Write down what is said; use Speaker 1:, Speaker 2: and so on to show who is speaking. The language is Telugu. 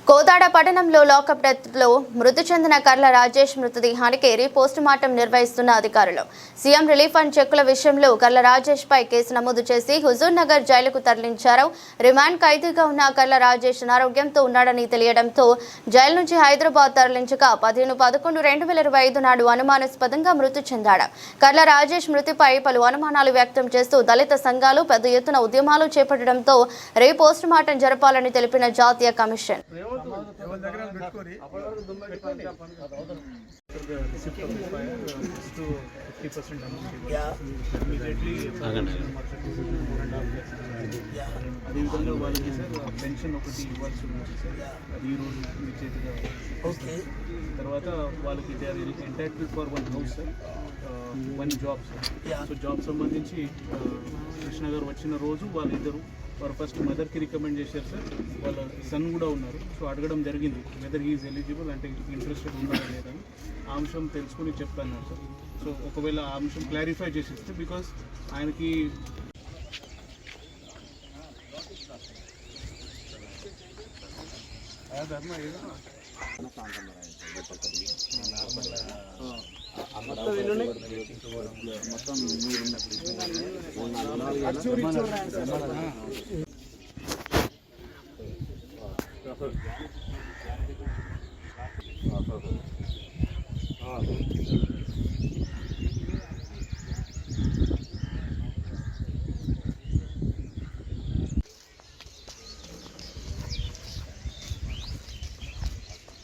Speaker 1: కోదాడ పట్టణంలో లాకప్ డెత్లో మృతి చెందిన కర్ల రాజేష్ మృతదేహానికి రీపోస్ట్ మార్టం నిర్వహిస్తున్న అధికారులు సీఎం రిలీఫ్ ఫండ్ చెక్కుల విషయంలో కర్ల రాజేష్ పై కేసు నమోదు చేసి హుజూర్ నగర్ జైలుకు తరలించారు. రిమాండ్ ఖైదీగా ఉన్న కర్ల రాజేష్ అనారోగ్యంతో ఉన్నాడని తెలియడంతో జైలు నుంచి హైదరాబాద్ తరలించగా 15/11/2025 నాడు అనుమానాస్పదంగా మృతి చెందాడు. కర్ల రాజేష్ మృతిపై పలు అనుమానాలు వ్యక్తం చేస్తూ దళిత సంఘాలు పెద్ద ఎత్తున ఉద్యమాలు చేపట్టడంతో రీపోస్ట్ మార్టం జరపాలని తెలిపిన జాతీయ కమిషన్
Speaker 2: అదేవిధంగా వాళ్ళకి సార్ పెన్షన్ ఒకటి ఇవ్వాల్సి ఉంది సార్, అది ఈరోజు మీ చేతిగా తర్వాత వాళ్ళకి entitle for 1 house sir, 1 job sir. So job సంబంధించి కృష్ణ గారు వచ్చిన రోజు వాళ్ళిద్దరు ఫస్ట్ మదర్కి రికమెండ్ చేశారు సార్. వాళ్ళ సన్ కూడా ఉన్నారు. సో అడగడం జరిగింది వెదర్ హీఈస్ ఎలిజిబుల్ అంటే ఇంట్రెస్టెడ్ ఉన్నారా లేదని. ఆ అంశం తెలుసుకుని చెప్పాను సార్. సో ఒకవేళ ఆ అంశం క్లారిఫై చేసేస్తే బికాస్ ఆయనకి మొత్తం